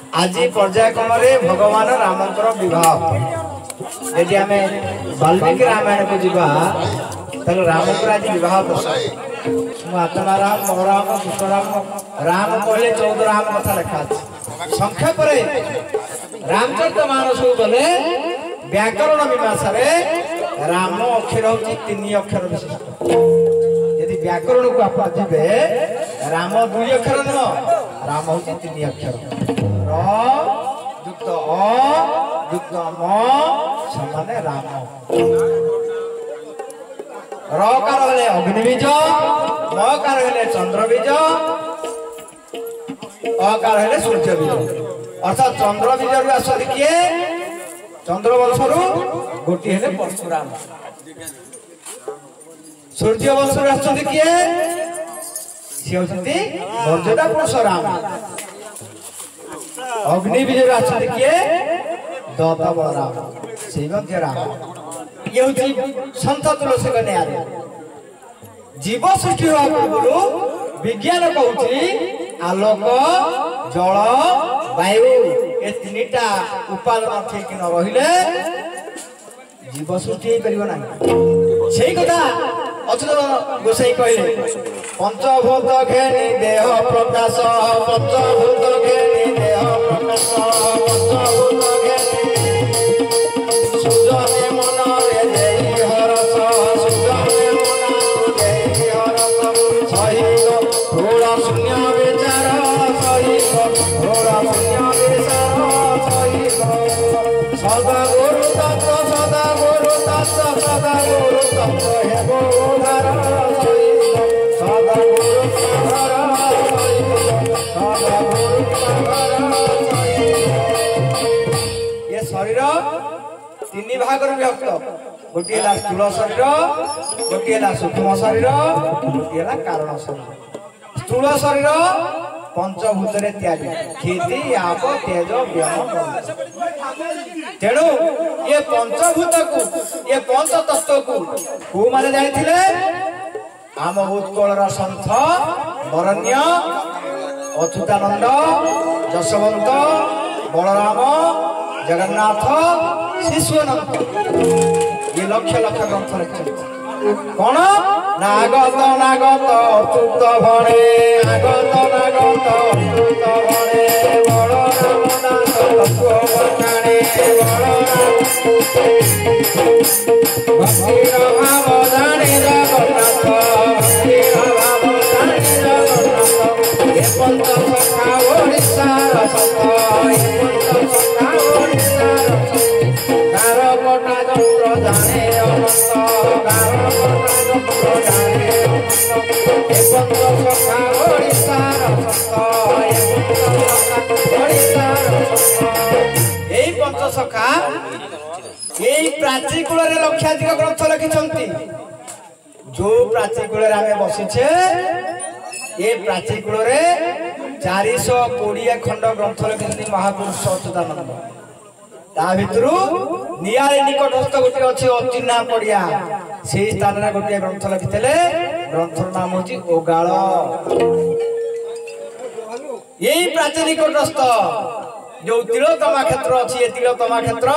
आज पर्यायक्रम भगवान रामकर विवाह यदि आम वाल्मीकि रामायण को जीवा रामकर आज विवाह आत्माराम बलराम कृष्णराम राम कहले 14 राम कथा लिखा संक्षेप रामचरित मानस गले व्याकरण मीमांसा राम अक्षर हूँ 3 अक्षर विशिष्ट यदि व्याकरण को आप जीवे राम 2 अक्षर नुह राम हूँ 3 अक्षर र युक्त अ युक्त म समान राम रकार हेले अग्निबीज मकार हेले चंद्रबीज अकार हेले सूर्यबीज अर्थात चंद्रबीज रु आसती किए चंद्रवंश रु गोटी हेले परशुराम सूर्यवंश रु आसती किए सी होती मर्यादा पुरुष राम अग्निबीज रु आसती किए दत्त बलराम से राम ये हूँ सन्त तुलसी न्याय जीव सृष्टि हवा पूर्व विज्ञान कहूँ आलोक जल वायु ए 3टा उपादान ठीक न रहिले जीव सृष्टि ना से कथा अच्युत गोसाई कहले पंचभूत घेनी देह प्रकाश पंचभूत घेनी देह प्रकाश पंचभूत घेनी सुजने मन रे देई हरस सुजने मन देई हरस सही थोड़ा शून्य विचार सही थोड़ा शून्य विचार सही सदा गुरु तत्व सदा गुरु तत्व सदा गुरु तत्व हे बोधार सही सदा गुरु सागर सही सदा गुरु सागर सही ये शरीर 3 भाग विभक्त गोटे स्थूल शरीर गोटे सूक्ष्म शरीर गोटे कारण शरीर स्थूल शरीर पंचभूत खेती आप तेज व्योम तेणु ये पंचभूत को ये पंच तत्व को माने जानिथिले आम उत्कलर सन्थ बरण्य अच्युतानंद जशवंत बलराम जगन्नाथ शिशुअनंत ये लक्ष लक्ष ग्रंथ लिखते कौन नागत नागत अच्युत भणे आगत नागत अच्युत भणे बलराम नाथ तत्व बखाणे बलराम भक्तिर भाव जाने जगन्नाथ भक्तिर भाव जाने जगन्नाथ ये पंच सखा ओडिशार सत ये पंच सखा ओडिशार गारपटा जंत्र जाने अनंत गारपटा जंत्र जाने अनंत ये पंच सखा ओडिशार सत ये पंच सखा ओडिशार सत एई पंच सखा एई प्राची कूल रे लक्षाधिक ग्रंथ लिखिछंती जो प्राची कूल रे आमे बसिछे ये प्राची कूल रे 420 खंड ग्रंथ लिखिछंती महापुरुष अच्युतानंद ता भितरु नियारे निकटस्थ गोटे अछि अचिन्हा पड़िया से स्थान रे गोटे ग्रंथ लिखितले ग्रंथर नाम होची ओगाळ यही प्राची निकटस्थ जो तिलोत्तमा क्षेत्र अछि ये तिलोत्तमा क्षेत्र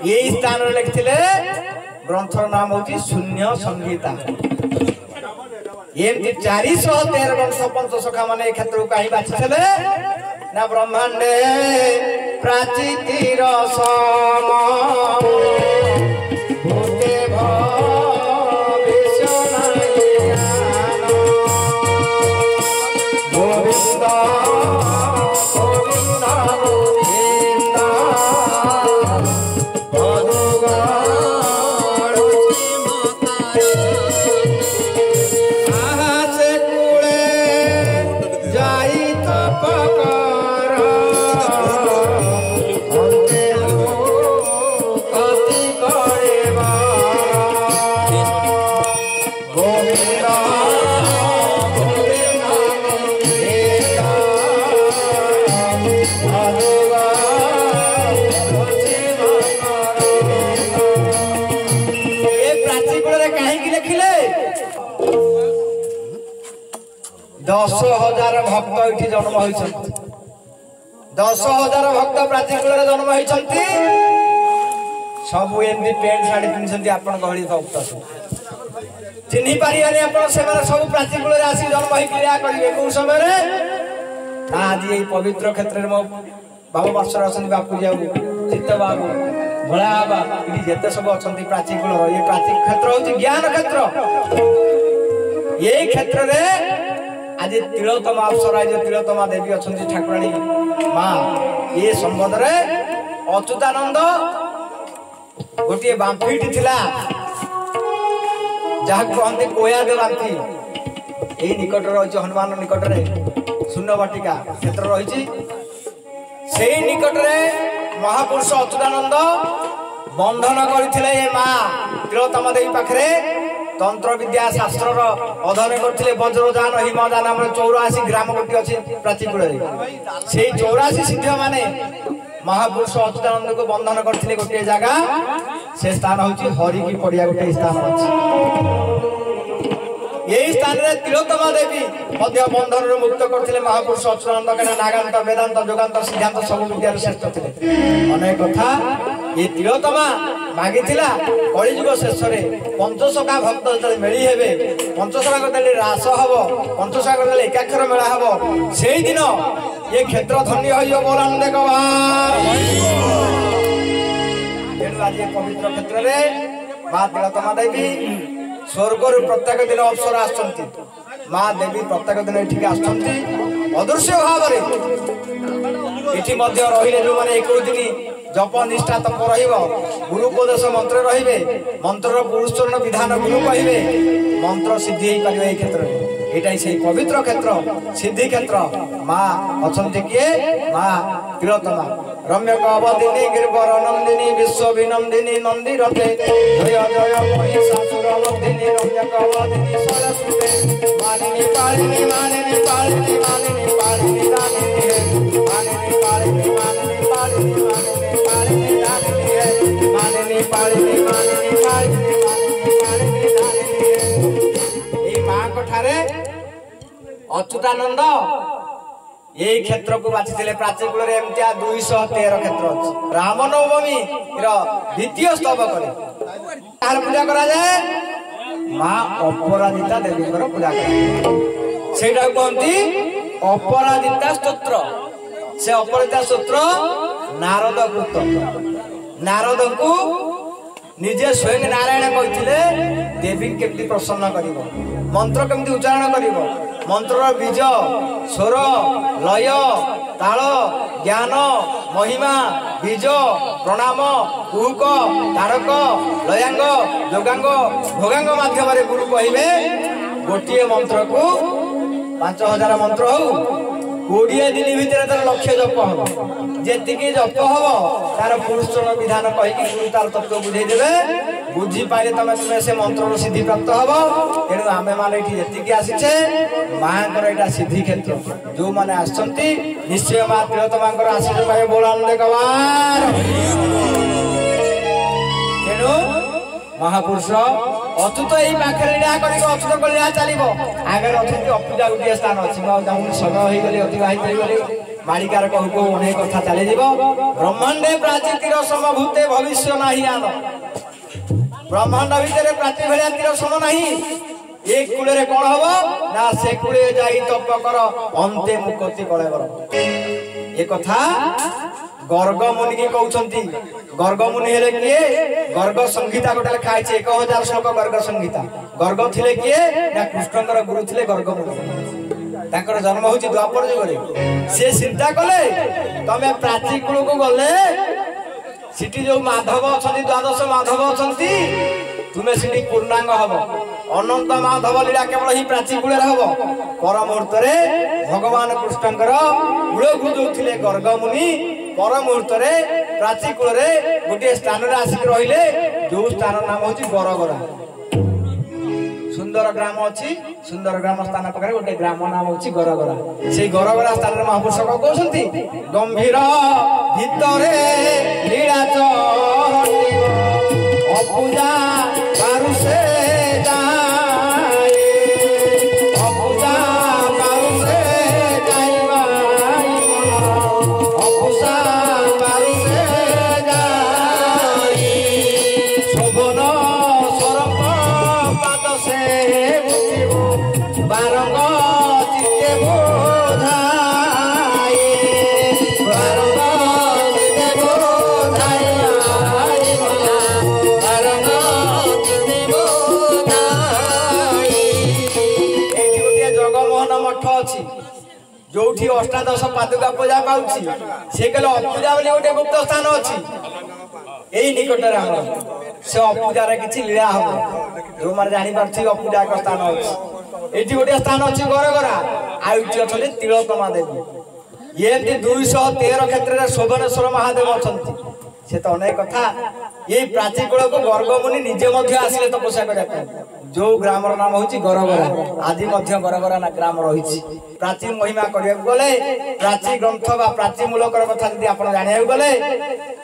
यही स्थान रे लिखितले ग्रंथर नाम होची शून्य संहिता एमती 413 ग्रंथ पंच सखा माने क्षेत्र को कहीं बाछिले ना ब्रह्मांडे प्राचीतिर सम भूते भविष्यनायन गोविंद गोविंद गोविंद भक्त ये जन्म होती 10,000 भक्त प्राचीकूल जन्म होती सब एमती पेंट शाढ़ी पिंधि आपण गहली भक्त चिन्ह पारे सब प्राचीकूल आसिक जन्म हो क्रिया करेंगे कौ समय आज ये पवित्र क्षेत्र में मो बाबा मास्टर अच्छा बापू जाऊ चित्त बाबू भोला बाबा ये जिते सब अच्छा प्राचीकूल ये प्राचीन क्षेत्र हूँ ज्ञान क्षेत्र यही क्षेत्र में आज तिलोत्तमा अप्सरा जो तिलोत्तमा देवी अच्छा ठाकुराणी माँ ये संबंध में अच्युतानंद गोटे बांफीटी थिला जहाँ कहते कोयाद बांफी यही निकट रही हनुमान निकट में शून्य बाटिका क्षेत्र रही से निकट में महापुरुष अच्युतानंद बंधन करते माँ तिलोत्तमा देवी पाखे तंत्र विद्या शास्त्र अध्ययन करते वज्रदान हिमदान नाम 84 ग्राम गोटी अच्छी प्राचीकूल से 84 सिद्ध माने महापुरुष अच्युतानंद को बंधन करते गोटे जगह से स्थान हूँ हरि की पड़िया गोटे स्थान अच्छी यही स्थान में तिलोत्तमा देवी बंधन मुक्त करते महापुरुष अच्युतानंद कहीं नागांत वेदांत जोगांत सिद्धांत सब विद्यार श्रेष्ठ थे अनेक कथा ये तिलोत्तमा मागी कलिजुग शेष पंचशखा भक्त जो मेली हे पंचशखा करते रास हम पंचशखा करते एकाक्षर मेला हम से दिन ये क्षेत्र धन्य हो बोलानंद तेणु आज पवित्र क्षेत्र में माँ तिलोत्तमा देवी स्वर्ग प्रत्येक दिन अवसर आसुच्च माँ देवी प्रत्येक दिन ये आसुच्च अदृश्य भाव ये रही जो मैंने 21 दिन जप निष्ठा तप रुपदेश मंत्र रे मंत्र पुरुषचरण विधान गुरु कहे मंत्र सिद्धि हो पार क्षेत्र में यहाँ से पवित्र क्षेत्र सिद्धि क्षेत्र माँ अच्छा किए माँ तिलोत्तमा रम्य कवदिनी गिरिवर नंदिनी विश्व विनंदिनी नंदी रथे जय जय महिषासुर मर्दिनी रम्य कवदिनी सरस्वती मानिनी पालिनी मानिनी पालिनी मानिनी पालिनी रानिनी है मानिनी पालिनी मानिनी पालिनी मानिनी पालिनी रानिनी है मानिनी पालिनी मानिनी पालिनी मानिनी पालिनी रानिनी है ये माँ को ठारे अच्युतानंद यही क्षेत्र को बाछी प्राचीकूल एमतिया 213 क्षेत्र अच्छी रामनवमी द्वितीय स्तव कर पूजा करा जाए माँ अपराजिता देवी पूजा से कहती अपराजिता स्तोत्र से अपराजिता स्तोत्र नारद कृत नारद को निजे स्वयं नारायण कहते देवी केमती प्रसन्न कर मंत्र केमती उच्चारण कर मंत्र बीज स्वर लय ताल ज्ञान महिमा बीज प्रणाम कुहुक तारक लयांग जोगांग भोगांग माध्यम गुरु कहे गोटे मंत्र को 5000 मंत्र हो 20 दिन भितर तार लक्ष्य जप हम जी जप हम तार पुरुषचरण विधान कहीकि गुरु तार तत्व बुझेदेवे बुझी पारे तुम्हें से मंत्र सिद्धि प्राप्त हम तेणु आम मैंने ये आसीचे माँ यहाँ सिद्धि क्षेत्र जो मैंने आसछंती निश्चय माँ तिलोत्तमा आशीष पाए बोलानंद कवार तेणु महापुरुष अच्युत यही पाखे अच्युत कलिया चलो आगे अच्छे अपूजा गोटे स्थान अच्छी समय हो गली अतिबाहित हो गली मालिकार कहू अनेक कथा चली ब्रह्मांडे प्राची तीर समभूते भविष्य नाही आन ब्रह्मांड भितर प्राची भाया तीर सम नाही एक कूल कौन हम ना से कूले जाई तप कर अंते मुक्ति कलेबर ये कथा गर्ग मुनि की कहते गर्ग मुनि हेले किए गर्ग संहिता गोटे लिखाई 1000 श्लोक गर्ग संहिता गर्ग थिले किए ना कृष्णकर गुरु थिले गर्ग मुनि ताकर जन्म होची द्वापर जुगरे से चिंता कले तमे प्राचीकूल को गले सिटी जो माधव अछंती द्वादश माधव अछंती तुमे सिटी पूर्णांग हबो अनंत माधव लीला केवल ही प्राचीकूल रे हबो पर मुहूर्त रे भगवान कृष्णकर कूल जो थिले गर्ग मुनि पर मुहूर्त रे प्राचीकूल रे गोटे स्थान रे आसिक रहिले जो स्थान नाम होची बरगरा सुंदर ग्राम अच्छी सुंदर ग्राम स्थान पाखे गोटे ग्राम नाम होची गरगरा से गरगरा स्थान रे महापुरुष कहते गंभीर भितरे लीला अपूजा बारु से जाए अपूजा बारु से जाइबा अच्छी जो अष्टादश पादुका पूजा पाऊँगी से कहले अपूजा बोली गोटे गुप्त स्थान अच्छी यही निकट से अपूजार किसी लीला हम जो मैंने जापारे अपूजा एक स्थान अच्छी ये गोटे स्थान अच्छी गरगरा आउटी अच्छा तिलोत्तमा देवी ये 213 क्षेत्र में शोभनेश्वर महादेव अच्छा से तो अनेक कथा ये प्राची कूल को गर्गमुनि निजे आसिले तपस्या करने जो ग्राम नाम हूँ गरगरा आज गरगरा ना ग्राम रही प्राची महिमा करने गले प्राची ग्रंथ प्राची मूलक कथा जी आप जाना गले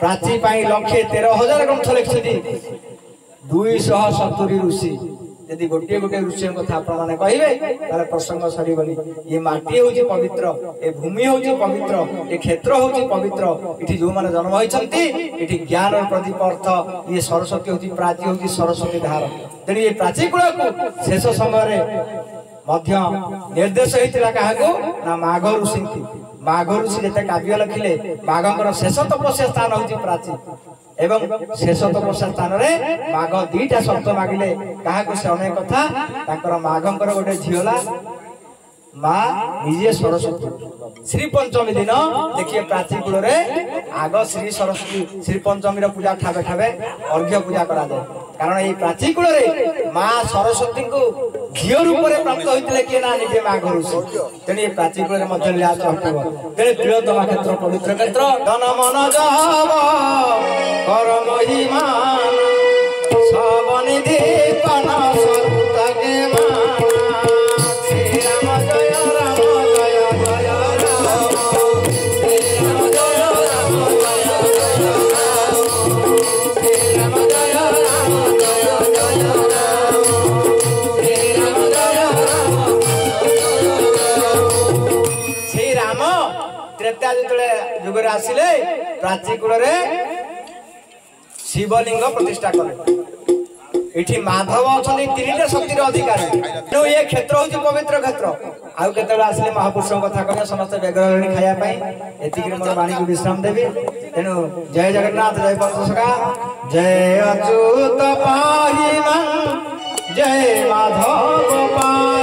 प्राची 1,13,000 ग्रंथ लिखी 270 ऋषि यदि गोटे गोटे ऋषि कथा आपने कहे प्रसंग सरीबनी ये माटी हूँ पवित्र ये भूमि हूँ पवित्र ये क्षेत्र हूँ पवित्र ये जो मैंने जन्म होती ये ज्ञान और प्रदीप अर्थ ये सरस्वती हूँ प्राची हूँ सरस्वती धार तेणु ये प्राची कूल को शेष समय निर्देश होता क्या ना माघ ऋषि माघ ऋषि जिते काव्य लिखिले माघर शेष तपस्या स्थान हूँ प्राची एवं शेष तपस्या स्थान में माघ 2टा शब्द मागिले क्या से अनेक कथा माघर गोटे झीला माँ निजे सरस्वती श्री पंचमी दिन देखिए प्राची कूल आग श्री सरस्वती श्री पंचमी पूजा ठावे ठावे अर्घ्य पूजा करा जाए कारण ये प्राची कूल माँ सरस्वती को झील रूप में प्राप्त होते किए ना निजे माँ घर तेणु ये प्राची कूल लीला चलुव तेणु तिलोत्तमा क्षेत्र पवित्र क्षेत्र धन मन कर महिमान सब निधि कन सत्तके जुगे आसिले प्राची कूल शिवलिंग प्रतिष्ठा कले ये माधव अच्छा 3टा शक्तिर अधिकारी तेणु ये क्षेत्र हूँ पवित्र क्षेत्र आउ के आसिले महापुरुषों कथा कह समस्त बेग्रहणी खायापी एतिक मोर वाणी को विश्राम देवी तेणु जय जगन्नाथ जय पंचसखा जय अच्युत पाहि जय माधव पाहि।